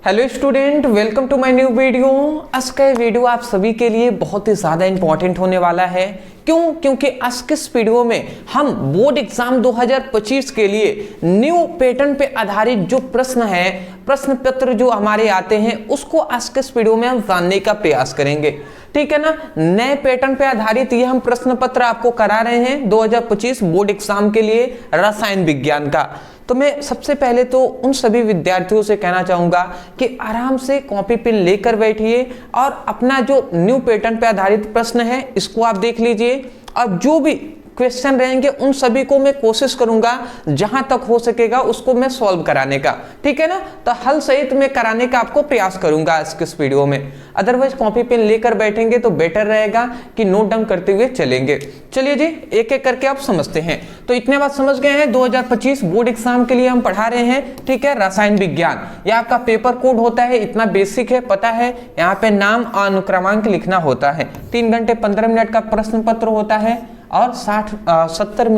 Hello student, welcome to my new video. आज का ये वीडियो आप सभी के लिए बहुत ही ज़्यादा इंपॉर्टेंट होने वाला है। क्यों? क्योंकि आज के इस वीडियो में हम बोर्ड एग्जाम 2025 के लिए न्यू पैटर्न पे आधारित जो प्रश्न है, प्रश्न पत्र जो हमारे आते हैं, उसको आज के इस वीडियो में हम जानने का प्रयास करेंगे। ठीक है ना। नए पैटर्न पे आधारित ये हम प्रश्न पत्र आपको करा रहे हैं 2025 बोर्ड एग्जाम के लिए रसायन विज्ञान का। तो मैं सबसे पहले तो उन सभी विद्यार्थियों से कहना चाहूंगा कि आराम से कॉपी पेन लेकर बैठिए और अपना जो न्यू पैटर्न पे आधारित प्रश्न है इसको आप देख लीजिए, और जो भी क्वेश्चन रहेंगे उन सभी को मैं कोशिश करूंगा जहां तक हो सकेगा उसको मैं सॉल्व कराने का। ठीक है ना। तो हल सहित मैं कराने का आपको प्रयास करूंगा आज के इस वीडियो में। अदरवाइज कॉपी पेन लेकर बैठेंगे तो बेटर रहेगा कि नोट डाउन करते हुए चलेंगे। चलिए जी, एक एक करके आप समझते हैं। तो इतने बात समझ गए हैं, 2025 बोर्ड एग्जाम के लिए हम पढ़ा रहे हैं। ठीक है, रसायन विज्ञान। यह आपका पेपर कोड होता है, इतना बेसिक है, पता है। यहाँ पे नाम अनुक्रमांक लिखना होता है। 3 घंटे 15 मिनट का प्रश्न पत्र होता है और 70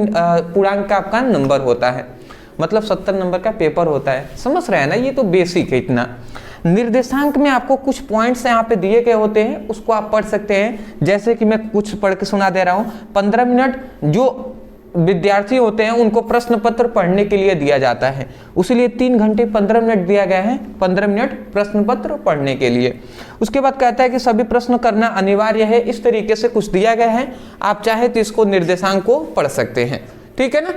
पूर्णांक का आपका नंबर होता है, मतलब 70 नंबर का पेपर होता है। समझ रहे हैं ना, ये तो बेसिक है इतना। निर्देशांक में आपको कुछ पॉइंट्स यहाँ पे दिए गए होते हैं, उसको आप पढ़ सकते हैं। जैसे कि मैं कुछ पढ़ के सुना दे रहा हूँ। 15 मिनट जो विद्यार्थी होते हैं उनको प्रश्न पत्र पढ़ने के लिए दिया जाता है, उसीलिए 3 घंटे 15 मिनट दिया गया है, 15 मिनट प्रश्न पत्र पढ़ने के लिए। उसके बाद कहता है कि सभी प्रश्न करना अनिवार्य है। इस तरीके से कुछ दिया गया है, आप चाहे तो इसको निर्देशांक को पढ़ सकते हैं। ठीक है ना।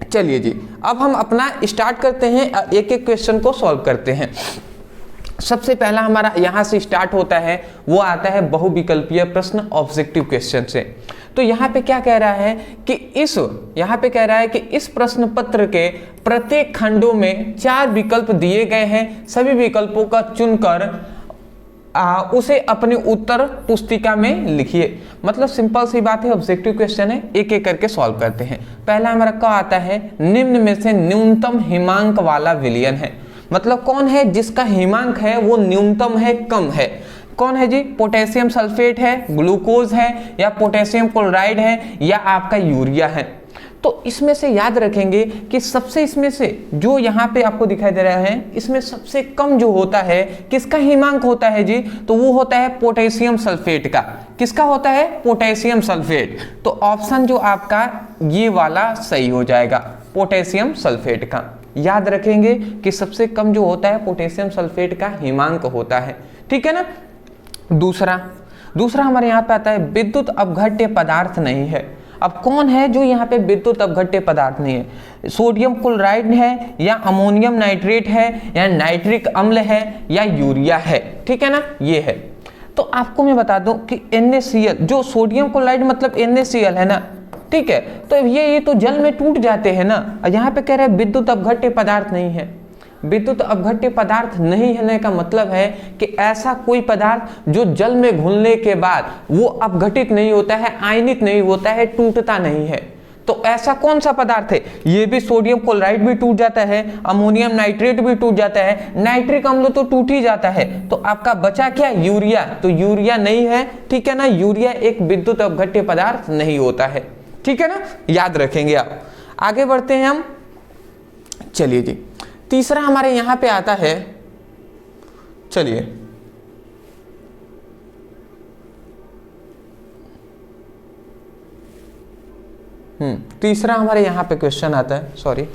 चलिए जी, अब हम अपना स्टार्ट करते हैं, एक एक क्वेश्चन को सॉल्व करते हैं। सबसे पहला हमारा यहाँ से स्टार्ट होता है, वो आता है बहुविकल्पीय प्रश्न, ऑब्जेक्टिव क्वेश्चन से। तो यहाँ पे क्या कह रहा है कि इस प्रश्न पत्र के प्रत्येक खंडों में 4 विकल्प दिए गए हैं। सभी विकल्पों का चुनकर उसे अपने उत्तर पुस्तिका में लिखिए। मतलब सिंपल सी बात है, ऑब्जेक्टिव क्वेश्चन है, एक एक करके सॉल्व करते हैं। पहला हमारा क्या आता है, निम्न में से न्यूनतम हिमांक वाला विलयन है। मतलब कौन है जिसका हिमांक है वो न्यूनतम है, कम है। कौन है जी? पोटेशियम सल्फेट है, ग्लूकोज है, या पोटेशियम क्लोराइड है, या आपका यूरिया है। तो इसमें से याद रखेंगे कि सबसे इसमें से जो यहाँ पे आपको दिखाई दे रहा है, इसमें सबसे कम जो होता है, किसका हिमांक होता है जी? तो वो होता है पोटेशियम सल्फेट का। किसका होता है? Potassium sulphate. तो ऑप्शन जो आपका ये वाला सही हो जाएगा, पोटेशियम सल्फेट का। याद रखेंगे कि सबसे कम जो होता है पोटेशियम सल्फेट का हिमांक होता है। ठीक है ना। दूसरा हमारे यहाँ पे आता है विद्युत अपघट्य पदार्थ नहीं है। अब कौन है जो यहाँ पे विद्युत अपघट्य पदार्थ नहीं है? सोडियम क्लोराइड है, या अमोनियम नाइट्रेट है, या नाइट्रिक अम्ल है, या यूरिया है। ठीक है ना, ये है। तो आपको मैं बता दूं कि NaCl, जो सोडियम क्लोराइड मतलब NaCl है ना, ठीक है, तो ये तो जल में टूट जाते हैं ना। यहाँ पे कह रहे हैं विद्युत अपघट्य पदार्थ नहीं है। विद्युत अपघट्य पदार्थ नहीं होने का मतलब है कि ऐसा कोई पदार्थ जो जल में घुलने के बाद वो अपघटित नहीं होता है, आयनित नहीं होता है, टूटता नहीं है। तो ऐसा कौन सा पदार्थ है? ये भी सोडियम क्लोराइड भी टूट जाता है, अमोनियम नाइट्रेट भी टूट जाता है, नाइट्रिक अम्ल तो टूट ही जाता है। तो आपका बचा क्या? यूरिया। तो यूरिया नहीं है। ठीक है ना, यूरिया एक विद्युत अपघट्य पदार्थ नहीं होता है। ठीक है ना, याद रखेंगे आप। आगे बढ़ते हैं हम। चलिए जी, तीसरा हमारे यहां पे आता है, चलिए तीसरा हमारे यहां पे क्वेश्चन आता है, सॉरी,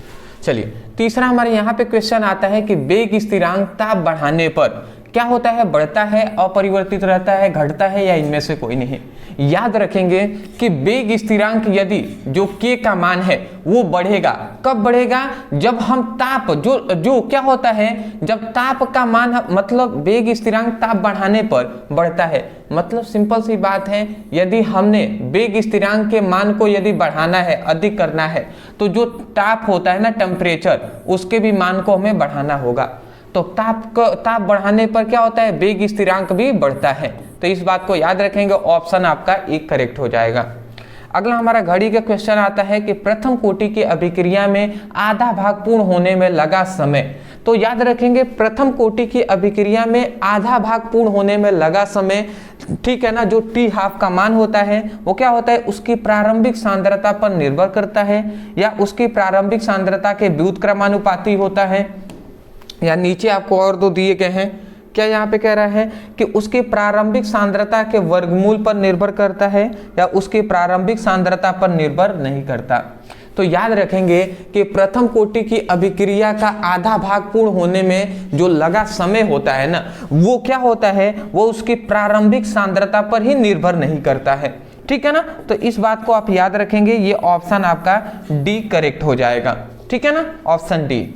चलिए तीसरा हमारे यहां पे क्वेश्चन आता है कि वेग स्थिरांक ताप बढ़ाने पर क्या होता है? बढ़ता है, अपरिवर्तित रहता है, घटता है, या इनमें से कोई नहीं। याद रखेंगे कि वेग स्थिरांक यदि जो k का मान है वो बढ़ेगा। कब बढ़ेगा? जब हम ताप जो क्या होता है, जब ताप का मान, मतलब वेग स्थिरांक ताप बढ़ाने पर बढ़ता है। मतलब सिंपल सी बात है, यदि हमने वेग स्थिरांक के मान को यदि बढ़ाना है, अधिक करना है, तो जो ताप होता है ना, टेम्परेचर, उसके भी मान को हमें बढ़ाना होगा। तो ताप बढ़ाने पर क्या होता है? वेग स्थिरांक भी बढ़ता है। तो इस बात को याद रखेंगे, ऑप्शन आपका एक करेक्ट हो जाएगा। अगला हमारा घड़ी का क्वेश्चन आता है कि प्रथम कोटि की अभिक्रिया में आधा भाग पूर्ण होने में लगा समय। तो याद रखेंगे प्रथम कोटि की अभिक्रिया में आधा भाग पूर्ण होने में लगा समय, ठीक है ना, जो T½ का मान होता है वो क्या होता है? उसकी प्रारंभिक सांद्रता पर निर्भर करता है, या उसकी प्रारंभिक सांद्रता के व्युत्क्रमानुपाती होता है। या नीचे आपको और दो दिए गए हैं। क्या यहाँ पे कह रहा है कि उसकी प्रारंभिक सांद्रता के वर्गमूल पर निर्भर करता है या उसकी प्रारंभिक सांद्रता पर निर्भर नहीं करता। तो याद रखेंगे कि प्रथम कोटि की अभिक्रिया का आधा भाग पूर्ण होने में जो लगा समय होता है ना, वो क्या होता है, वो उसकी प्रारंभिक सांद्रता पर ही निर्भर नहीं करता है। ठीक है ना, तो इस बात को आप याद रखेंगे। ये ऑप्शन आपका डी करेक्ट हो जाएगा। ठीक है ना, ऑप्शन डी।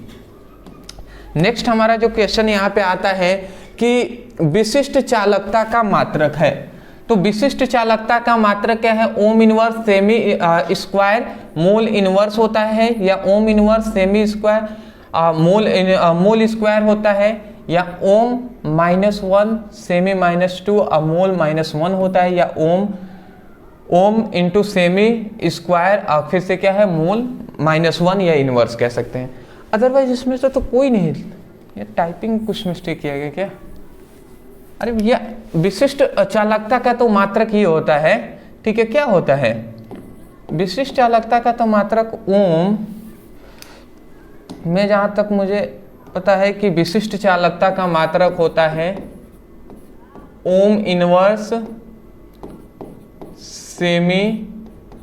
नेक्स्ट हमारा जो क्वेश्चन यहाँ पे आता है कि विशिष्ट चालकता का मात्रक है। तो विशिष्ट चालकता का मात्रक क्या है? Ohm inverse semi square mole inverse होता है, या ohm inverse semi square mole square होता है, या ओम -1 सेमी -2 मोल -1 होता है, या ओम इंटू सेमी स्क्वायर फिर से क्या है मोल -1 या इनवर्स कह सकते हैं। अदरवाइज इसमें से तो कोई नहीं। ये टाइपिंग कुछ मिस्टेक किया गया क्या? अरे भैया, विशिष्ट चालकता का तो मात्रक ही होता है। ठीक है, क्या होता है? विशिष्ट चालकता का तो मात्रक ओम में, जहां तक मुझे पता है कि विशिष्ट चालकता का मात्रक होता है ओम इनवर्स सेमी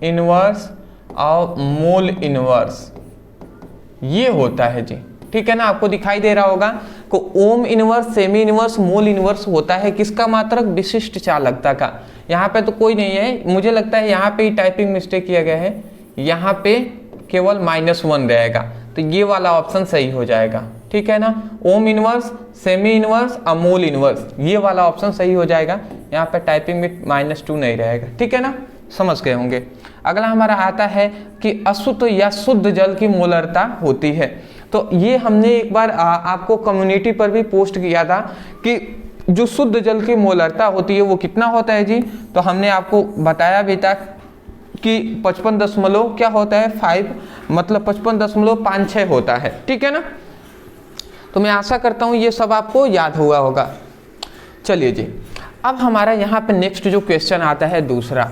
इनवर्स और मोल इनवर्स, ये होता है जी। ठीक है ना, आपको दिखाई दे रहा होगा को ohm inverse semi inverse mole inverse होता है किसका मात्रक? विशिष्ट चालकता का। यहाँ पे तो कोई नहीं है, मुझे लगता है यहाँ पे ही टाइपिंग मिस्टेक किया गया है। यहाँ पे केवल -1 रहेगा, तो ये वाला ऑप्शन सही हो जाएगा। ठीक है ना, ओम इनवर्स सेमी इनवर्स और मोल इनवर्स, ये वाला ऑप्शन सही हो जाएगा। यहाँ पे टाइपिंग में -2 नहीं रहेगा। ठीक है ना, समझ गए होंगे। अगला हमारा आता है कि अशुद्ध या शुद्ध जल की मोलरता होती है। तो ये हमने एक बार आपको कम्युनिटी पर भी पोस्ट किया था कि जो शुद्ध जल की मोलरता होती है वो कितना होता है जी। तो हमने आपको बताया भी था कि 55 क्या होता है 5 मतलब 55.56 होता है। ठीक है ना, तो मैं आशा करता हूँ ये सब आपको याद हुआ होगा। चलिए जी, अब हमारा यहाँ पे नेक्स्ट जो क्वेश्चन आता है दूसरा।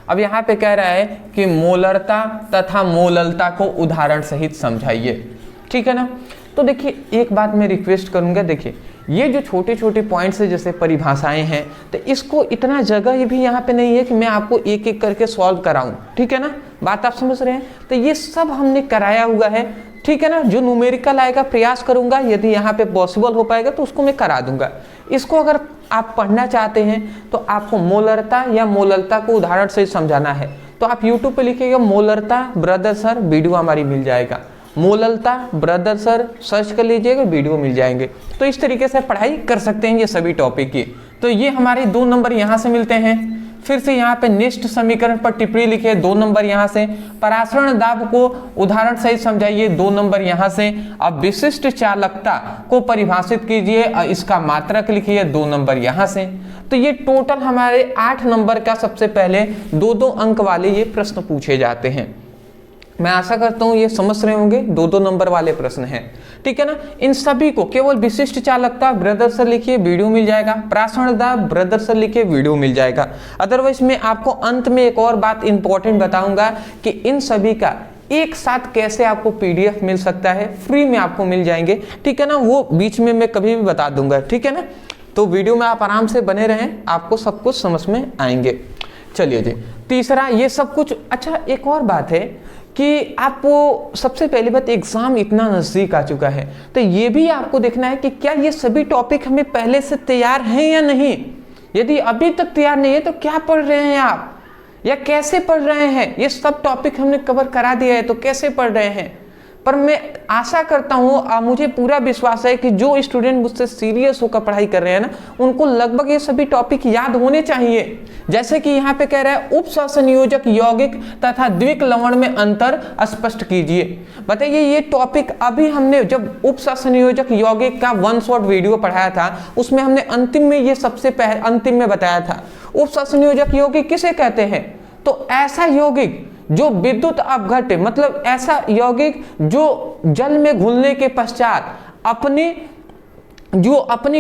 अब यहाँ पे कह रहा है कि मोलरता तथा मोललता को उदाहरण सहित समझाइए। ठीक है ना, तो देखिए एक बात मैं रिक्वेस्ट करूंगा, देखिए ये जो छोटे छोटे पॉइंट्स है जैसे परिभाषाएं हैं, तो इसको इतना जगह भी यहाँ पे नहीं है कि मैं आपको एक एक करके सॉल्व कराऊं। ठीक है ना, बात आप समझ रहे हैं? तो ये सब हमने कराया हुआ है। ठीक है ना, जो न्यूमेरिकल आएगा प्रयास करूंगा, यदि यहाँ पे पॉसिबल हो पाएगा तो उसको मैं करा दूंगा। इसको अगर आप पढ़ना चाहते हैं तो आपको मोलरता या मोललता को उदाहरण से समझाना है, तो आप यूट्यूब पे लिखिएगा मोलरता ब्रदर सर, वीडियो हमारी मिल जाएगा। मोललता ब्रदर सर सर्च कर लीजिएगा, वीडियो मिल जाएंगे। तो इस तरीके से पढ़ाई कर सकते हैं ये सभी टॉपिक की। तो ये हमारे 2 नंबर यहाँ से मिलते हैं। फिर से यहाँ पे नेक्स्ट समीकरण पर टिप्पणी लिखिए, 2 नंबर यहाँ से। परासरण दाब को उदाहरण सहित समझाइए, 2 नंबर यहाँ से। अब विशिष्ट चालकता को परिभाषित कीजिए, इसका मात्रक लिखिए, 2 नंबर यहाँ से। तो ये टोटल हमारे 8 नंबर का सबसे पहले 2-2 अंक वाले ये प्रश्न पूछे जाते हैं। मैं आशा करता हूं ये समझ रहे होंगे, 2-2 नंबर वाले प्रश्न हैं। ठीक है ना, इन सभी को केवल विशिष्ट चालकता ब्रदर सर लिखिए, वीडियो मिल जाएगा। परासरण दाब ब्रदर सर लिखिए, वीडियो मिल जाएगा। अदरवाइज मैं आपको अंत में एक और बात इंपॉर्टेंट बताऊंगा कि इन सभी का एक साथ कैसे आपको PDF मिल सकता है, फ्री में आपको मिल जाएंगे। ठीक है ना, वो बीच में मैं कभी भी बता दूंगा। ठीक है ना, तो वीडियो में आप आराम से बने रहें, आपको सब कुछ समझ में आएंगे। चलिए जी, तीसरा ये सब कुछ। अच्छा, एक और बात है कि आपको सबसे पहली बात, एग्जाम इतना नजदीक आ चुका है, तो ये भी आपको देखना है कि क्या ये सभी टॉपिक हमें पहले से तैयार हैं या नहीं। यदि अभी तक तैयार नहीं है तो क्या पढ़ रहे हैं आप, या कैसे पढ़ रहे हैं। ये सब टॉपिक हमने कवर करा दिया है, तो कैसे पढ़ रहे हैं। पर मैं आशा करता हूँ, मुझे पूरा विश्वास है कि जो स्टूडेंट मुझसे सीरियस होकर पढ़ाई कर रहे हैं ना, उनको लगभग ये सभी टॉपिक याद होने चाहिए। जैसे कि यहाँ पे कह रहा है उपसंयोजक यौगिक तथा द्विक लवण में अंतर स्पष्ट कीजिए। बताइए, ये टॉपिक अभी हमने जब उपसंयोजक यौगिक का 1 शॉट वीडियो पढ़ाया था, उसमें हमने अंतिम में ये सबसे पहले अंतिम में बताया था। उपसंयोजक यौगिक किसे कहते हैं? तो ऐसा यौगिक जो विद्युत अपघट्य, मतलब ऐसा यौगिक जो जल में घुलने के पश्चात अपनी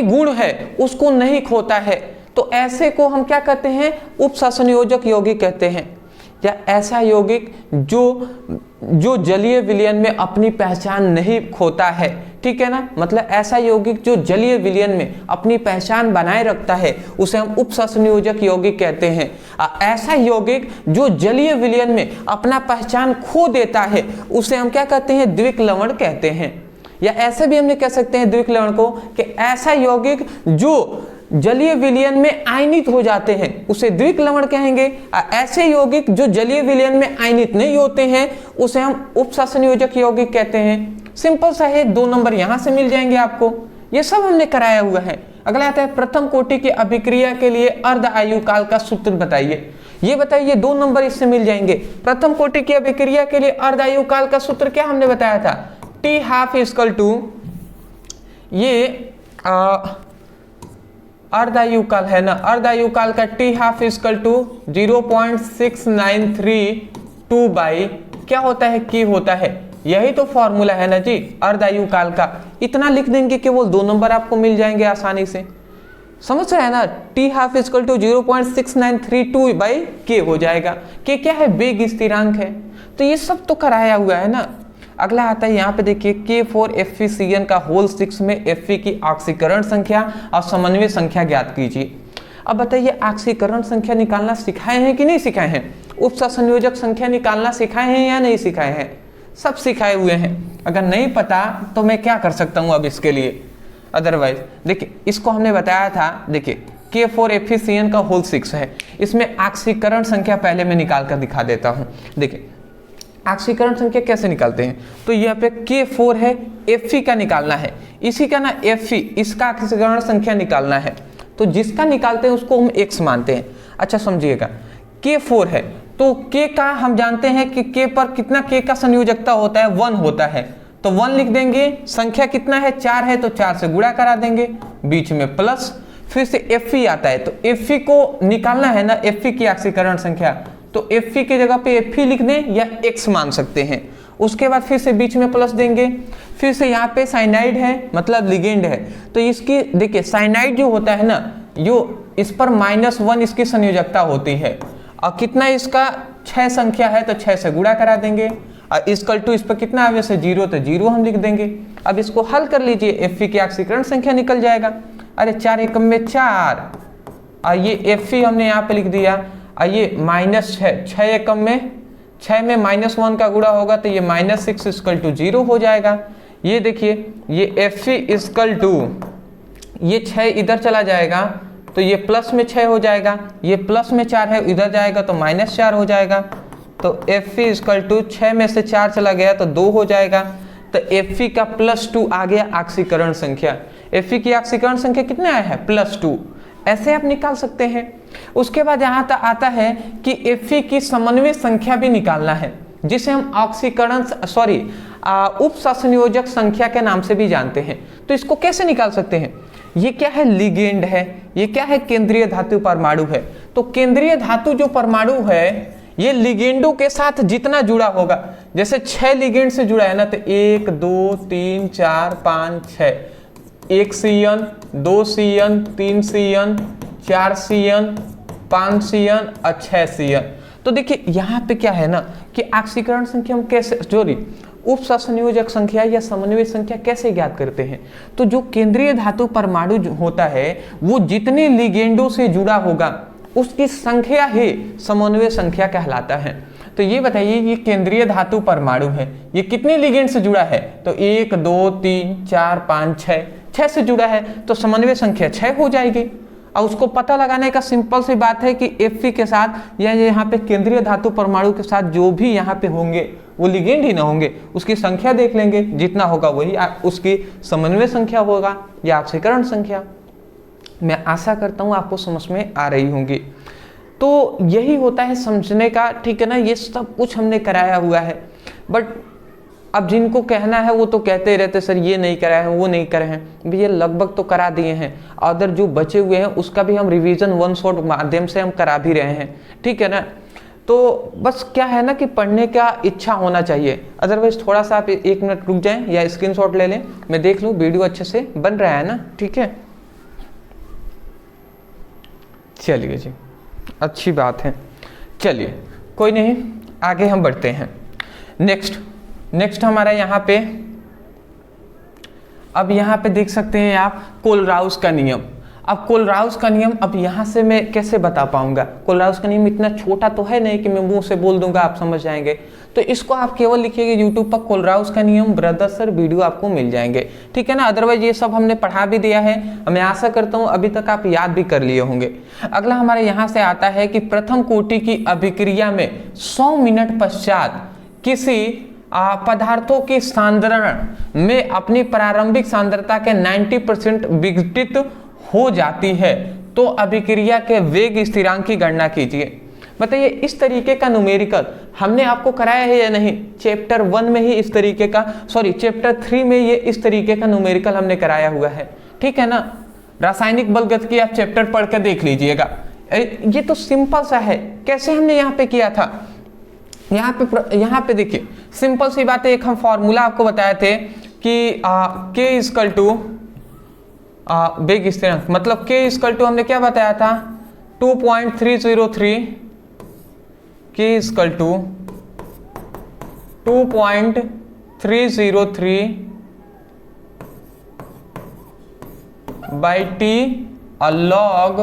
गुण है उसको नहीं खोता है, तो ऐसे को हम क्या कहते हैं? उपसंयोजक यौगिक कहते हैं। या ऐसा यौगिक जो जलीय विलयन में अपनी पहचान नहीं खोता है, ठीक है ना, मतलब ऐसा यौगिक जो जलीय विलयन में अपनी पहचान बनाए रखता है उसे हम उपसंयोजक यौगिक कहते हैं। ऐसा यौगिक जो जलीय विलयन में अपना पहचान खो देता है उसे हम क्या कहते हैं, द्विक लवण कहते हैं। या ऐसे भी हमने कह सकते हैं द्विक लवण को कि ऐसा यौगिक जो जलीय विलयन में आयनित हो जाते हैं उसे द्विक लवण कहेंगे। ऐसे यौगिक जो जलीय विलयन में आयनित नहीं होते हैं उसे हम उपसंयोजक यौगिक कहते हैं। सिंपल सा है, 2 नंबर यहां से मिल जाएंगे आपको। ये सब हमने कराया हुआ है। अगला आता है प्रथम कोटि की अभिक्रिया के लिए अर्ध आयु काल का सूत्र बताइए। ये बताइए, 2 नंबर इससे मिल जाएंगे। प्रथम कोटि की अभिक्रिया के लिए अर्ध आयु काल का सूत्र क्या हमने बताया था, टी हाफ इक्वल टू ये अर्धायु काल है ना, अर्धायु काल का T half equal to 0.6932 by क्या होता है, के होता है। यही तो फॉर्मूला है ना जी अर्धायु काल का। इतना लिख देंगे केवल 2 नंबर आपको मिल जाएंगे आसानी से। समझ रहे हैं ना, T half equal to 0.6932 by K हो जाएगा। के क्या है, वेग स्थिरांक है। तो ये सब तो कराया हुआ है ना। अगला आता है यहाँ पे देखिए K4FeCN का होल 6 में Fe की ऑक्सीकरण संख्या और समन्वय संख्या ज्ञात कीजिए। अब बताइए ऑक्सीकरण संख्या निकालना सिखाए हैं कि नहीं सिखाए हैं, उपसंयोजक संख्या निकालना सिखाए हैं या नहीं सिखाए हैं, सब सिखाए हुए हैं। अगर नहीं पता तो मैं क्या कर सकता हूँ अब इसके लिए। अदरवाइज देखिए इसको हमने बताया था, देखिए K4FeCN का होल 6 है, इसमें ऑक्सीकरण संख्या पहले मैं निकाल कर दिखा देता हूँ। देखिए ऑक्सीकरण संख्या कैसे निकालते हैं, तो यहाँ पे K4 है, Fe का निकालना है, इसी का ना Fe, इसका ऑक्सीकरण संख्या निकालना है। तो जिसका निकालते हैं उसको हम x मानते हैं। अच्छा समझिएगा, K4 है तो K का हम जानते हैं कि K पर कितना K का संयोजकता होता है, 1 होता है, तो 1 लिख देंगे। संख्या कितना है, 4 है, तो 4 से गुणा करा देंगे, बीच में प्लस, फिर से Fe आता है, तो Fe को निकालना है ना, Fe की ऑक्सीकरण संख्या, तो Fe की जगह पे Fe लिख दें या x मान सकते हैं। उसके बाद फिर से बीच में प्लस देंगे, फिर से यहाँ पे साइनाइड है मतलब लिगेंड है, तो इसकी देखिए साइनाइड जो होता है ना, जो इस पर -1 इसकी संयोजकता होती है, और कितना इसका 6 संख्या है तो 6 से गुणा करा देंगे, और इक्वल टू इस पर कितना आवे से 0, तो 0 हम लिख देंगे। अब इसको हल कर लीजिए, Fe की ऑक्सीकरण संख्या निकल जाएगा। अरे 4 एकम में 4, और ये Fe हमने यहाँ पे लिख दिया, ये -6, 6 एकम में 6 में -1 का गुणा होगा तो ये -6 इक्वल टू 0 हो जाएगा। ये देखिए ये Fe इक्वल टू ये 6 इधर चला जाएगा तो ये प्लस में 6 हो जाएगा, ये प्लस में 4 है इधर जाएगा तो -4 हो जाएगा, तो Fe इक्वल टू 6 में से 4 चला गया तो 2 हो जाएगा, तो Fe का +2 आ गया ऑक्सीकरण संख्या। Fe की ऑक्सीकरण संख्या कितना आया है, +2, ऐसे आप निकाल सकते हैं। उसके बाद यहाँ तक आता है कि Fe की समन्वय संख्या भी निकालना है, जिसे हम ऑक्सीकरण उपसंयोजक संख्या के नाम से भी जानते हैं। तो इसको कैसे निकाल सकते हैं, ये क्या है, लिगेंड है, ये क्या है, केंद्रीय धातु परमाणु है। तो केंद्रीय धातु जो परमाणु है ये लिगेंडों के साथ जितना जुड़ा होगा, जैसे 6 लिगेंड से जुड़ा है ना, तो 1 2 3 4 5 6, 1 CN 2 CN 3 CN 4 CN 5 CN और 6 CN। तो देखिए यहाँ पे क्या है ना कि ऑक्सीकरण संख्या हम कैसे उपसंयोजक संख्या या समन्वय संख्या कैसे ज्ञात करते हैं। तो जो केंद्रीय धातु परमाणु होता है वो जितने लिगेंडों से जुड़ा होगा उसकी संख्या ही समन्वय संख्या कहलाता है। तो ये बताइए ये केंद्रीय धातु परमाणु है, ये कितने लिगेंड से जुड़ा है, तो 1 2 3 4 5 6 से जुड़ा है, तो समन्वय संख्या 6 हो जाएगी। और उसको पता लगाने का सिंपल सी बात है कि Fe के साथ या यहाँ पे केंद्रीय धातु परमाणु के साथ जो भी यहाँ पे होंगे वो लिगेंड ही ना होंगे, उसकी संख्या देख लेंगे, जितना होगा वही उसकी समन्वय संख्या होगा या ऑक्सीकरण संख्या। मैं आशा करता हूँ आपको समझ में आ रही होंगी। तो यही होता है समझने का, ठीक है ना। ये सब कुछ हमने कराया हुआ है, बट अब जिनको कहना है वो तो कहते ही रहते सर ये नहीं कराए हैं वो नहीं करे हैं। भी ये लगभग तो करा दिए हैं, अदर जो बचे हुए हैं उसका भी हम रिवीजन वन शॉट माध्यम से हम करा भी रहे हैं, ठीक है ना। तो बस क्या है ना कि पढ़ने का इच्छा होना चाहिए, अदरवाइज थोड़ा सा आप 1 मिनट रुक जाएं या स्क्रीनशॉट ले लें, मैं देख लूँ वीडियो अच्छे से बन रहा है ना, ठीक है। चलिए जी, अच्छी बात है। चलिए कोई नहीं, आगे हम बढ़ते हैं। नेक्स्ट हमारा यहाँ पे अब यहाँ पे देख सकते हैं आप कोलराउस का नियम। अब कोलराउस का नियम अब यहाँ से मैं कैसे बता पाऊंगा? कोलराउस का नियम इतना छोटा तो है नहीं कि मैं मुंह से बोल दूंगा आप समझ जाएंगे। तो इसको आप केवल लिखिएगा यूट्यूब पर कोलराउस का नियम ब्रदर सर, वीडियो आपको मिल जाएंगे, ठीक है ना। अदरवाइज ये सब हमने पढ़ा भी दिया है, मैं आशा करता हूँ अभी तक आप याद भी कर लिए होंगे। अगला हमारे यहाँ से आता है कि प्रथम कोटि की अभिक्रिया में 100 मिनट पश्चात किसी पदार्थों की सांद्रण में अपनी प्रारंभिक सांद्रता के 90% विघटित हो जाती है तो अभिक्रिया के वेग स्थिरांक की गणना कीजिए। बताइए, इस तरीके का न्यूमेरिकल हमने आपको कराया है या नहीं? चैप्टर 1 में ही इस तरीके का, चैप्टर 3 में ये इस तरीके का न्यूमेरिकल हमने कराया हुआ है, ठीक है ना। रासायनिक बलगतिकी आप चैप्टर पढ़ कर देख लीजिएगा। ये तो सिंपल सा है। कैसे हमने यहाँ पे किया था? यहाँ पे देखिए, सिंपल सी बात है। एक हम फॉर्मूला आपको बताए थे कि K इक्वल टू वेग स्थिरांक, मतलब K इक्वल टू हमने क्या बताया था? 2.303, K equal to 2.303 by T log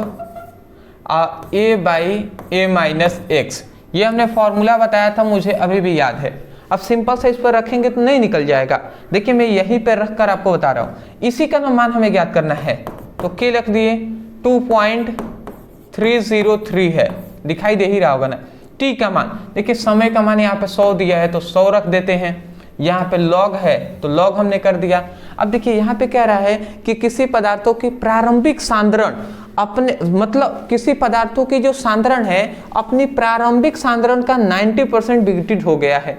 A by A minus X. ये हमने फॉर्मूला बताया था, मुझे अभी भी याद है। अब सिंपल से इस पर रखेंगे तो नहीं निकल जाएगा। देखिए मैं यहीं पर रखकर आपको बता रहा हूँ, इसी का मान हमें ज्ञात करना है। तो K लिख दिए, 2.303 है, दिखाई दे ही रहा होगा ना। T का मान देखिए, समय का मान यहाँ पे 100 दिया है तो 100 रख देते हैं। यहाँ पे लॉग है तो लॉग हमने कर दिया। अब देखिए यहाँ पे कह रहा है कि किसी पदार्थों की प्रारंभिक सांद्रण अपने, मतलब किसी पदार्थों की जो सांद्रण है अपनी प्रारंभिक सांद्रण का 90% विघटित हो गया है।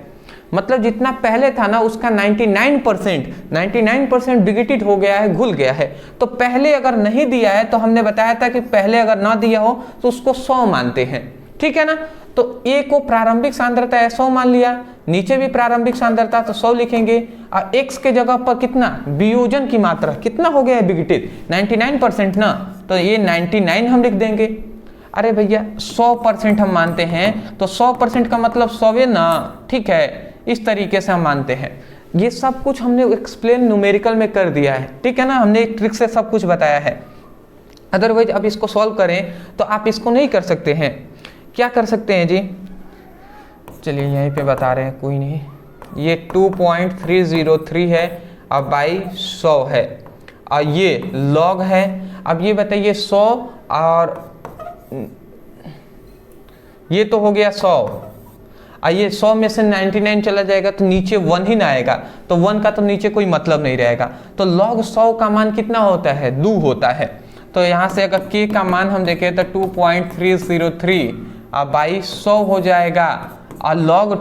मतलब जितना पहले था ना उसका 99% विघटित हो गया है, घुल गया है। तो पहले अगर नहीं दिया है तो हमने बताया था कि पहले अगर ना दिया हो तो उसको 100 मानते हैं, ठीक है ना। तो A को प्रारंभिक सांद्रता है 100 मान लिया, नीचे भी प्रारंभिक सांद्रता तो 100 लिखेंगे। और X के जगह पर कितना वियोजन की मात्रा कितना हो गया है विघटित? 99% ना, तो ये 99 हम लिख देंगे। अरे भैया 100% हम मानते हैं तो 100% का मतलब 100 है ना, ठीक है। इस तरीके से हम मानते हैं। ये सब कुछ हमने एक्सप्लेन न्यूमेरिकल में कर दिया है, ठीक है ना। हमने एक ट्रिक से सब कुछ बताया है। अदरवाइज अब इसको सॉल्व करें तो आप इसको नहीं कर सकते हैं। क्या कर सकते हैं जी? चलिए यहीं पे बता रहे हैं, कोई नहीं। ये 2.303 है अब बाई 100 है और ये लॉग है। अब ये बताइए 100 और ये तो हो गया 100, ये 100 में से 99 चला जाएगा तो नीचे 1 ही ना आएगा, तो 1 का तो नीचे कोई मतलब नहीं रहेगा। तो log 100 का मान कितना होता है? 2 होता है। तो यहाँ से अगर K का मान हम देखें तो 2.303 बाई 100 हो जाएगा और log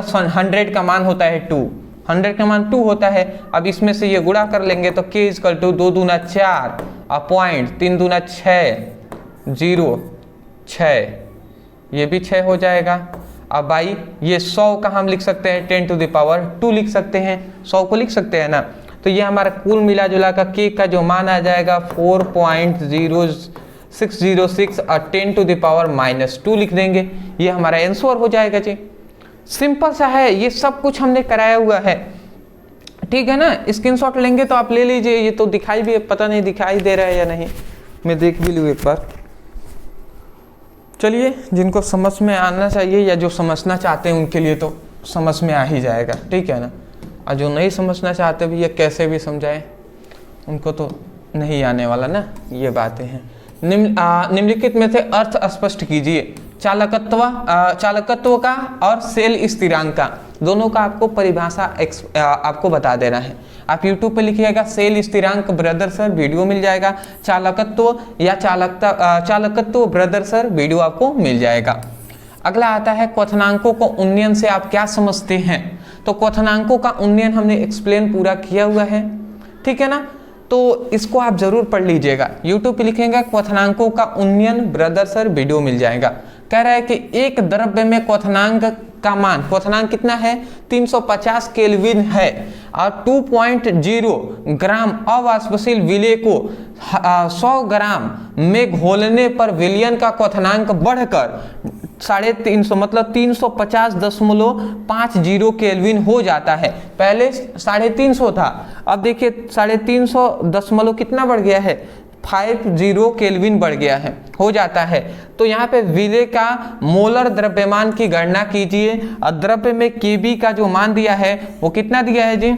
100 का मान होता है 2, 100 का मान 2 होता है। अब इसमें से ये गुणा कर लेंगे तो K इक्वल टू 2 दूना 4 और पॉइंट 3 दूना 6 0 6, ये भी 6 हो जाएगा। अब भाई ये 100 का हम लिख सकते हैं 10⁻² लिख सकते हैं, 100 को लिख सकते हैं ना। तो ये हमारा कुल मिला जुला का K का जो मान आ जाएगा 4.0606 और 10⁻² लिख देंगे। ये हमारा आंसर हो जाएगा जी। सिंपल सा है, ये सब कुछ हमने कराया हुआ है, ठीक है ना। स्क्रीनशॉट लेंगे तो आप ले लीजिए। ये तो दिखाई भी, पता नहीं दिखाई दे रहा है या नहीं, मैं देख भी लूँ एक बार। चलिए, जिनको समझ में आना चाहिए या जो समझना चाहते हैं उनके लिए तो समझ में आ ही जाएगा, ठीक है ना। और जो नहीं समझना चाहते भी, ये कैसे भी समझाएं, उनको तो नहीं आने वाला ना, ये बातें हैं। निम्नलिखित में से अर्थ स्पष्ट कीजिए। चालकत्व का और सेल स्थिरांक का, दोनों का आपको परिभाषा आपको बता देना है। आप YouTube पे लिखिएगा सेल स्थिरांक ब्रदर सर, वीडियो मिल जाएगा। चालकत्व या चालकत्व ब्रदर सर, वीडियो आपको मिल जाएगा। अगला आता है क्वथनांकों को उन्नयन से आप क्या समझते हैं। तो क्वथनांकों का उन्नयन हमने एक्सप्लेन पूरा किया हुआ है, ठीक है ना। तो इसको आप जरूर पढ़ लीजिएगा। YouTube पे लिखेंगे क्वथनांकों का उन्नयन ब्रदर सर, वीडियो मिल जाएगा। कह रहा है कि एक द्रव्य में क्वथनांक का मान, क्वथनांक कितना है 350 केल्विन है और 2.0 ग्राम अवाष्पशील विलेय को 100 ग्राम में घोलने पर विलयन का क्वथनांक बढ़कर 350 मतलब 350.50 केल्विन हो जाता है। पहले 350 था, अब देखिए 350 कितना बढ़ गया है 50 केल्विन बढ़ गया है, हो जाता है। तो यहाँ पे विलेय का मोलर द्रव्यमान की गणना कीजिए और द्रव्य में केबी का जो मान दिया है वो कितना दिया है जी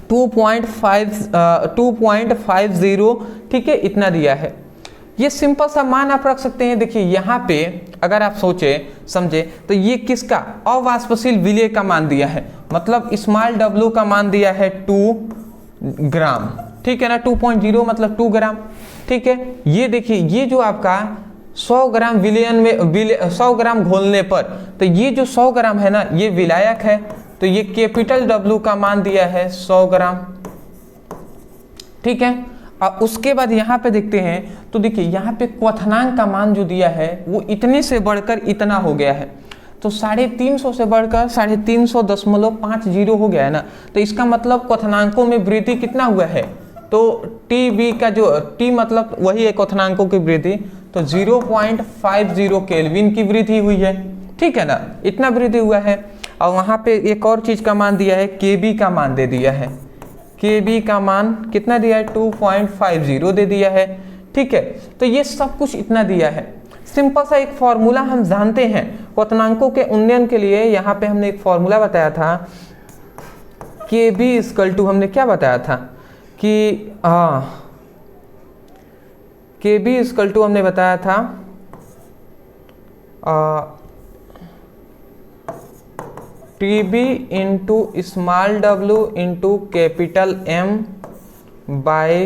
2.50, ठीक है, इतना दिया है। ये सिंपल सा मान आप रख सकते हैं। देखिए यहाँ पे अगर आप सोचे समझे तो ये किसका अवाष्पशील विलेय का मान दिया है, मतलब स्मॉल w का मान दिया है 2 ग्राम, ठीक है ना, 2.0 मतलब 2 ग्राम, ठीक है। ये देखिए ये जो आपका 100 ग्राम विलयन में 100 ग्राम घोलने पर, तो ये जो 100 ग्राम है ना ये विलायक है, तो ये कैपिटल W का मान दिया है 100 ग्राम, ठीक है। और उसके बाद यहाँ पे देखते हैं तो देखिए यहाँ पे क्वथनांक का मान जो दिया है वो इतने से बढ़कर इतना हो गया है, तो 350 से बढ़कर 350.50 हो गया है ना, तो इसका मतलब क्वथनांकों में वृद्धि कितना हुआ है, तो टी का जो टी मतलब वही है क्वथनांकों की वृद्धि, तो 0.50 केल्विन की वृद्धि हुई है, ठीक है ना, इतना वृद्धि हुआ है। और वहाँ पे एक और चीज का मान दिया है, केबी का मान दे दिया है, केबी का मान कितना दिया है 2.50 दे दिया है, ठीक है। तो ये सब कुछ इतना दिया है। सिंपल सा एक फॉर्मूला हम जानते हैं क्वथनांकों के उन्नयन के लिए, यहाँ पे हमने एक फॉर्मूला बताया था केबी = हमने क्या बताया था कि केबी = हमने बताया था TB into small w into capital M by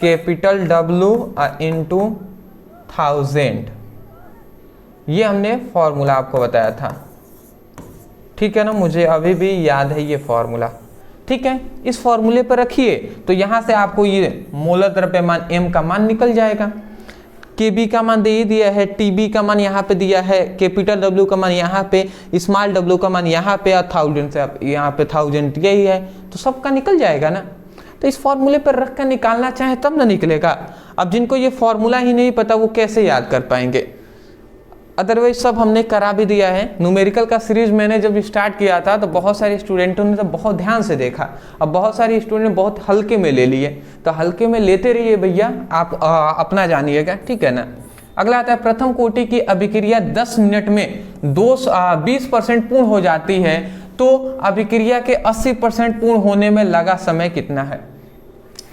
capital W into 1000, ये हमने फॉर्मूला आपको बताया था, ठीक है ना, मुझे अभी भी याद है ये फॉर्मूला, ठीक है। इस फॉर्मूले पर रखिए तो यहाँ से आपको ये मोलर द्रव्यमान M का मान निकल जाएगा। केबी का मान दे ही दिया है, टीबी का मान यहाँ पे दिया है, कैपिटल W का मान यहाँ पे, स्मॉल w का मान यहाँ पे, और 1000 से आप यहाँ पे 1000 यही है, तो सबका निकल जाएगा ना। तो इस फॉर्मूले पर रख कर निकालना चाहे तब ना निकलेगा। अब जिनको ये फॉर्मूला ही नहीं पता वो कैसे याद कर पाएंगे, अदरवाइज सब हमने करा भी दिया है। न्यूमेरिकल का सीरीज मैंने जब स्टार्ट किया था तो बहुत सारे स्टूडेंटों ने तो बहुत ध्यान से देखा, अब बहुत सारे स्टूडेंट बहुत हल्के में ले लिए, तो हल्के में लेते रहिए भैया, आप अपना जानिएगा, ठीक है ना। अगला आता है प्रथम कोटि की अभिक्रिया 10 मिनट में 20% पूर्ण हो जाती है, तो अभिक्रिया के 80% पूर्ण होने में लगा समय कितना है।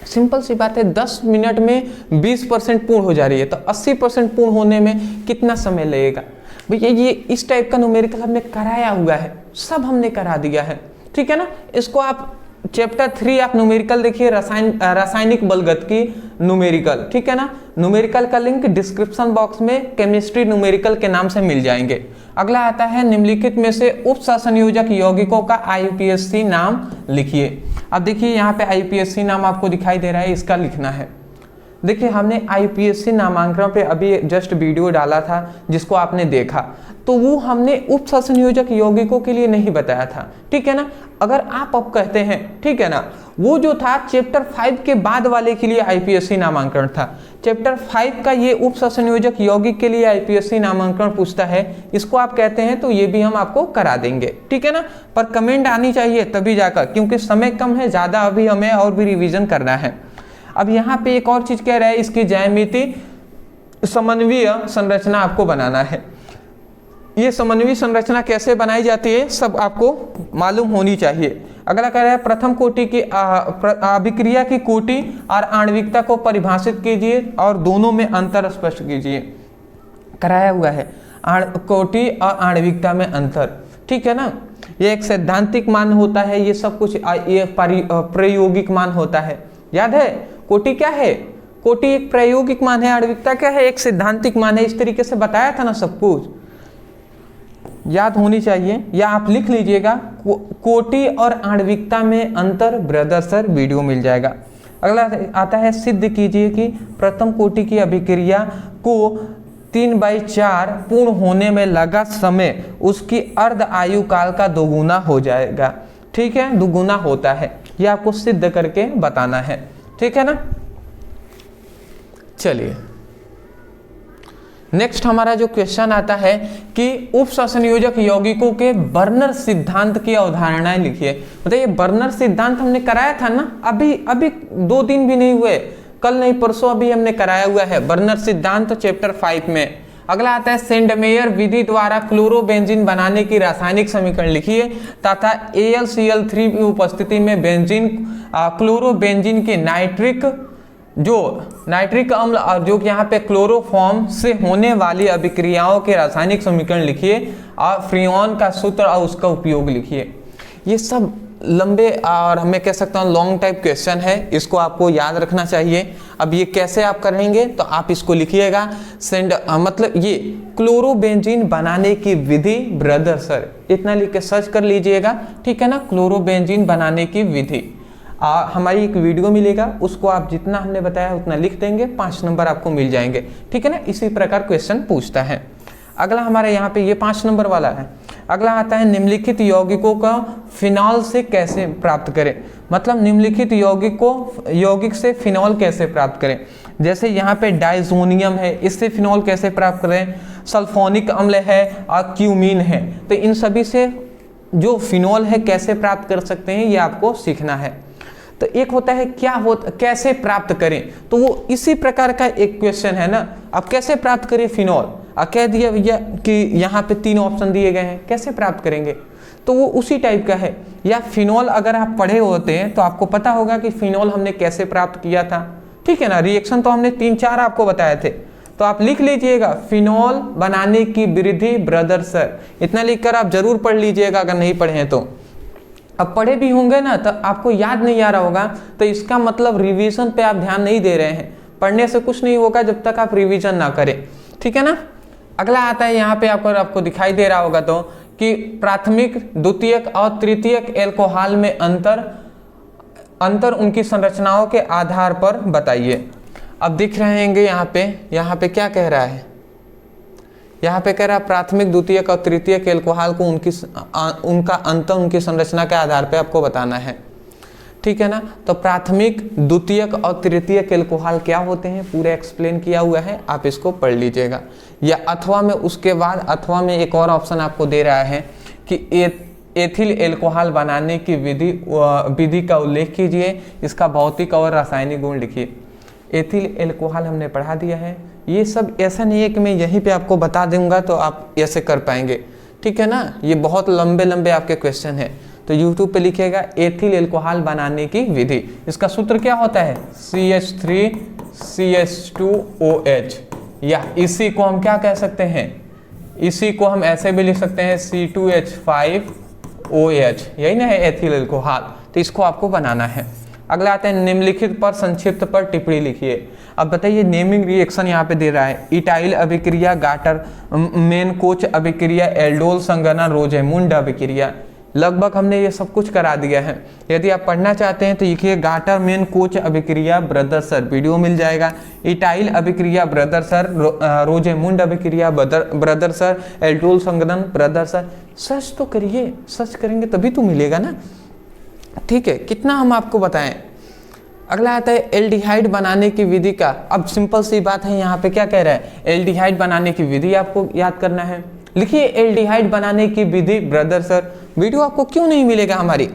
सिंपल सी बात है, 10 मिनट में 20% पूर्ण हो जा रही है, तो 80% पूर्ण होने में कितना समय लगेगा भैया। ये इस टाइप का न्यूमेरिकल हमने कराया हुआ है, सब हमने करा दिया है, ठीक है ना। इसको आप चैप्टर 3 आप न्यूमेरिकल देखिए, रासायनिक बलगतिकी न्यूमेरिकल, ठीक है ना। न्यूमेरिकल का लिंक डिस्क्रिप्शन बॉक्स में केमिस्ट्री न्यूमेरिकल के नाम से मिल जाएंगे। अगला आता है निम्नलिखित में से उप सहसंयोजक यौगिकों का IUPAC नाम लिखिए। अब देखिए यहाँ पे IUPAC नाम आपको दिखाई दे रहा है, इसका लिखना है। देखिए हमने IUPAC नामांकन पे अभी जस्ट वीडियो डाला था जिसको आपने देखा, तो वो हमने उप सहसंयोजक यौगिकों के लिए नहीं बताया था, ठीक है ना। अगर आप अब कहते हैं, ठीक है ना, वो जो था चैप्टर 5 के बाद वाले के लिए IUPAC नामांकन था, चैप्टर 5 का ये उप सहसंयोजक यौगिक के लिए IUPAC नामांकन पूछता है, इसको आप कहते हैं तो ये भी हम आपको करा देंगे, ठीक है ना। पर कमेंट आनी चाहिए तभी जाकर, क्योंकि समय कम है, ज़्यादा अभी हमें और भी रिविजन करना है। अब यहाँ पे एक और चीज़ कह रहा है, इसकी ज्यामिति समन्वयी संरचना आपको बनाना है। ये समन्वयी संरचना कैसे बनाई जाती है सब आपको मालूम होनी चाहिए। अगला कह रहा है प्रथम कोटि की अभिक्रिया की कोटि और आणविकता को परिभाषित कीजिए और दोनों में अंतर स्पष्ट कीजिए। कराया हुआ है कोटि और आणविकता में अंतर, ठीक है ना। ये एक सैद्धांतिक मान होता है, ये सब कुछ ये प्रायोगिक मान होता है, याद है। कोटि क्या है, कोटि एक प्रायोगिक मान है, आणविकता क्या है, एक सैद्धांतिक मान है। इस तरीके से बताया था ना, सब कुछ याद होनी चाहिए, या आप लिख लीजिएगा कोटि और आणविकता में अंतर, ब्रदर सर वीडियो मिल जाएगा। अगला आता है सिद्ध कीजिए कि प्रथम कोटि की अभिक्रिया को 3/4 पूर्ण होने में लगा समय उसकी अर्ध आयु काल का दोगुना हो जाएगा। ठीक है, दोगुना होता है, यह आपको सिद्ध करके बताना है। ठीक है ना। चलिए नेक्स्ट हमारा जो क्वेश्चन आता है कि उप संयोजक यौगिकों के बर्नर सिद्धांत की अवधारणाएं लिखिए। बताइए, बर्नर सिद्धांत हमने कराया था ना, अभी 2 दिन भी नहीं हुए, कल नहीं परसों अभी हमने कराया हुआ है बर्नर सिद्धांत चैप्टर 5 में। अगला आता है सेंडमेयर विधि द्वारा क्लोरोबेंजीन बनाने की रासायनिक समीकरण लिखिए तथा AlCl3 की उपस्थिति में बेंजीन क्लोरोबेंजीन के नाइट्रिक अम्ल और जो कि यहाँ पे क्लोरोफॉर्म से होने वाली अभिक्रियाओं के रासायनिक समीकरण लिखिए और फ्रीऑन का सूत्र और उसका उपयोग लिखिए। ये सब लंबे और मैं कह सकता हूँ लॉन्ग टाइप क्वेश्चन है, इसको आपको याद रखना चाहिए। अब ये कैसे आप करेंगे तो आप इसको लिखिएगा मतलब ये क्लोरोबेंजीन बनाने की विधि ब्रदर सर, इतना लिख के सर्च कर लीजिएगा। ठीक है ना, क्लोरोबेंजीन बनाने की विधि। हमारी एक वीडियो मिलेगा, उसको आप जितना हमने बताया उतना लिख देंगे, 5 नंबर आपको मिल जाएंगे। ठीक है ना, इसी प्रकार क्वेश्चन पूछता है। अगला हमारे यहाँ पे ये 5 नंबर वाला है। अगला आता है निम्नलिखित यौगिकों का फिनॉल से कैसे प्राप्त करें। मतलब निम्नलिखित यौगिक से फिनॉल कैसे प्राप्त करें। जैसे यहाँ पे डाइजोनियम है, इससे फिनॉल कैसे प्राप्त करें। सल्फोनिक अम्ल है और क्यूमीन है, तो इन सभी से जो फिनॉल है कैसे प्राप्त कर सकते हैं, ये आपको सीखना है। तो एक होता है कैसे प्राप्त करें, तो वो इसी प्रकार का एक क्वेश्चन है ना। अब कैसे प्राप्त करें फिनॉल, कह दिया भैया कि यहाँ पे 3 ऑप्शन दिए गए हैं, कैसे प्राप्त करेंगे, तो वो उसी टाइप का है। या फिनॉल अगर आप पढ़े होते हैं तो आपको पता होगा कि फिनॉल हमने कैसे प्राप्त किया था। ठीक है ना, रिएक्शन तो हमने 3-4 आपको बताए थे, तो आप लिख लीजिएगा फिनॉल बनाने की विधि ब्रदर सर, इतना लिखकर आप जरूर पढ़ लीजिएगा अगर नहीं पढ़े हैं तो। अब पढ़े भी होंगे ना तो आपको याद नहीं आ रहा होगा, तो इसका मतलब रिवीजन पे आप ध्यान नहीं दे रहे हैं। पढ़ने से कुछ नहीं होगा जब तक आप रिवीजन ना करें। ठीक है ना। अगला आता है यहाँ पे आपको दिखाई दे रहा होगा तो कि प्राथमिक, द्वितीयक और तृतीयक एल्कोहल में अंतर उनकी संरचनाओं के आधार पर बताइए। अब दिख रहे होंगे यहाँ पे क्या कह रहा है, यहाँ पे कह रहा है प्राथमिक, द्वितीयक और तृतीयक एल्कोहल को उनका अंतर उनकी संरचना के आधार पे आपको बताना है। ठीक है ना। तो प्राथमिक, द्वितीयक और तृतीयक एल्कोहल क्या होते हैं पूरा एक्सप्लेन किया हुआ है, आप इसको पढ़ लीजिएगा। या अथवा में उसके बाद अथवा में एक और ऑप्शन आपको दे रहा है कि एथिल एल्कोहल बनाने की विधि का उल्लेख कीजिए, इसका भौतिक और रासायनिक गुण लिखिए। एथिल एल्कोहल हमने पढ़ा दिया है। ये सब ऐसा नहीं है कि मैं यहीं पे आपको बता दूंगा तो आप ऐसे कर पाएंगे। ठीक है ना, ये बहुत लंबे आपके क्वेश्चन है, तो YouTube पे लिखिएगा एथिल एल्कोहल बनाने की विधि। इसका सूत्र क्या होता है, CH3CH2OH, या इसी को हम क्या कह सकते हैं, इसी को हम ऐसे भी लिख सकते हैं C2H5OH, यही ना है एथिल एल्कोहल। तो इसको आपको बनाना है। अगला आता है निम्नलिखित पर संक्षिप्त पर टिप्पणी लिखिए। अब बताइए नेमिंग रिएक्शन यहाँ पे दे रहा है, इटाइल अभिक्रिया, गाटर मेनकोच अभिक्रिया, एल्डोल संगठन, रोजेमुंड अभिक्रिया। लगभग हमने ये सब कुछ करा दिया है। यदि आप पढ़ना चाहते हैं तो लिखिए गाटर मेनकोच अभिक्रिया ब्रदर सर, वीडियो मिल जाएगा। इटाइल अभिक्रिया ब्रदर सर, रोजेमुंड अभिक्रिया ब्रदर सर, एल्डोल संगठन ब्रदर सर। सर्च तो करिए, सर्च करेंगे तभी तो मिलेगा ना। ठीक है, कितना हम आपको बताएं। अगला आता है एल्डिहाइड बनाने की विधि का। अब सिंपल सी बात है, यहाँ पे क्या कह रहा है, एल्डिहाइड बनाने की विधि आपको याद करना है। लिखिए एल्डिहाइड बनाने की विधि ब्रदर सर। वीडियो आपको क्यों नहीं मिलेगा, हमारी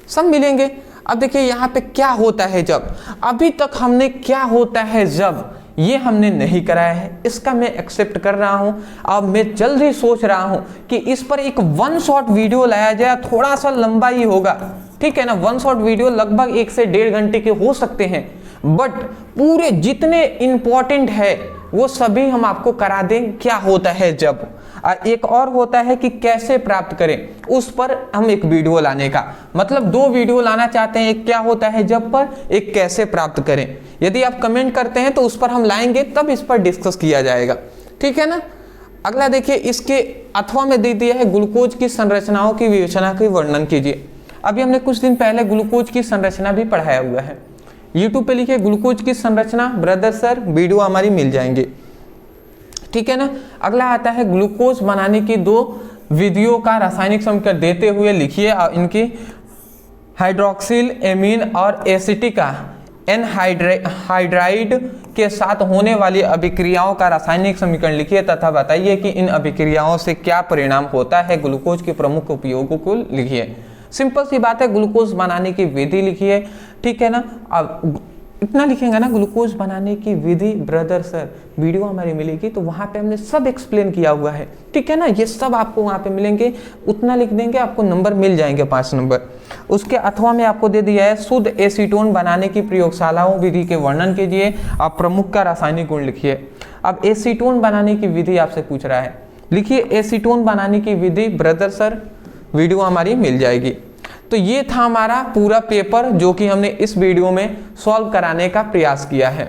सब मिलेंगे। अब देखिए यहाँ पे क्या होता है जब, अभी तक हमने क्या होता है जब ये हमने नहीं कराया है, इसका मैं एक्सेप्ट कर रहा हूं। अब मैं जल्द ही सोच रहा हूं कि इस पर एक 1 शॉट वीडियो लाया जाए, थोड़ा सा लंबा ही होगा। ठीक है ना, 1 शॉट वीडियो लगभग 1 से 1.5 घंटे के हो सकते हैं, बट पूरे जितने इंपॉर्टेंट है वो सभी हम आपको करा दें क्या होता है जब। एक और होता है कि कैसे प्राप्त करें, उस पर हम एक वीडियो लाने का मतलब 2 वीडियो लाना चाहते हैं, एक क्या होता है जब पर, एक कैसे प्राप्त करें। यदि आप कमेंट करते हैं तो उस पर हम लाएंगे, तब इस पर डिस्कस किया जाएगा। ठीक है ना। अगला देखिए, इसके अथवा में दे दिया है ग्लूकोज की संरचनाओं की विवेचना की वर्णन कीजिए। अभी हमने कुछ दिन पहले ग्लूकोज की संरचना भी पढ़ाया हुआ है। यूट्यूब पे लिखिए ग्लूकोज की संरचना ब्रदर सर, वीडियो हमारी मिल जाएंगे। ठीक है ना। अगला आता है ग्लूकोज बनाने की 2 विधियों का रासायनिक समीकरण देते हुए लिखिए इनकी हाइड्रोक्सिल एमीन और एसिटिका एनहाइड्राइड के साथ होने वाली अभिक्रियाओं का रासायनिक समीकरण लिखिए तथा बताइए कि इन अभिक्रियाओं से क्या परिणाम होता है। ग्लूकोज के प्रमुख उपयोगों को लिखिए। सिंपल सी बात है, ग्लूकोज बनाने की विधि लिखिए, ठीक है ना। अब इतना लिखेंगे ना, ग्लूकोज बनाने की विधि ब्रदर सर वीडियो हमारी मिलेगी तो वहाँ पे हमने सब एक्सप्लेन किया हुआ है, ठीक है ना। ये सब आपको वहाँ पे मिलेंगे, उतना लिख देंगे आपको नंबर मिल जाएंगे 5 नंबर। उसके अथवा में आपको दे दिया है शुद्ध एसीटोन बनाने की प्रयोगशालाओं विधि के वर्णन कीजिए, आप प्रमुख का रासायनिक गुण लिखिए। अब एसीटोन बनाने की विधि आपसे पूछ रहा है, लिखिए एसीटोन बनाने की विधि ब्रदर सर वीडियो हमारी मिल जाएगी। तो ये था हमारा पूरा पेपर जो कि हमने इस वीडियो में सॉल्व कराने का प्रयास किया है,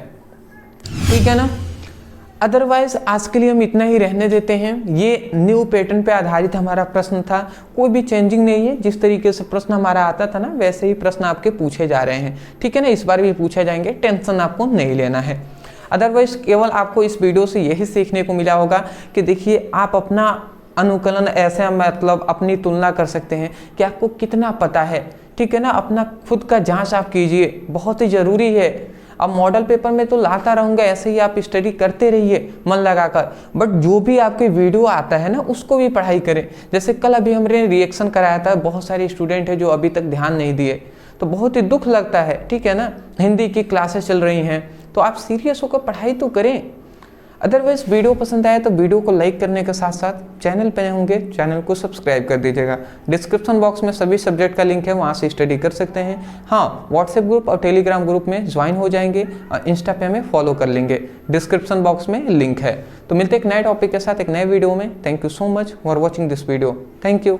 ठीक है ना। अदरवाइज आज के लिए हम इतना ही रहने देते हैं। ये न्यू पैटर्न पे आधारित हमारा प्रश्न था, कोई भी चेंजिंग नहीं है। जिस तरीके से प्रश्न हमारा आता था ना वैसे ही प्रश्न आपके पूछे जा रहे हैं, ठीक है ना। इस बार भी पूछे जाएंगे, टेंशन आपको नहीं लेना है। अदरवाइज केवल आपको इस वीडियो से यही सीखने को मिला होगा कि देखिए आप अपना अनुकलन ऐसे मतलब अपनी तुलना कर सकते हैं कि आपको कितना पता है, ठीक है ना। अपना खुद का जांच आप कीजिए, बहुत ही ज़रूरी है। अब मॉडल पेपर में तो लाता रहूँगा, ऐसे ही आप स्टडी करते रहिए मन लगाकर, बट जो भी आपके वीडियो आता है ना उसको भी पढ़ाई करें। जैसे कल अभी हमने रिएक्शन कराया था, बहुत सारे स्टूडेंट हैं जो अभी तक ध्यान नहीं दिए, तो बहुत ही दुख लगता है, ठीक है ना। हिंदी की क्लासेस चल रही हैं तो आप सीरियस होकर पढ़ाई तो करें। अदरवाइज वीडियो पसंद आया तो वीडियो को लाइक करने के साथ साथ चैनल पे नए होंगे चैनल को सब्सक्राइब कर दीजिएगा। डिस्क्रिप्शन बॉक्स में सभी सब्जेक्ट का लिंक है, वहाँ से स्टडी कर सकते हैं। हाँ, व्हाट्सएप ग्रुप और टेलीग्राम ग्रुप में ज्वाइन हो जाएंगे और इंस्टा पे हमें फॉलो कर लेंगे, डिस्क्रिप्शन बॉक्स में लिंक है। तो मिलते एक नए टॉपिक के साथ एक नए वीडियो में। Thank you so much for watching this video. Thank you.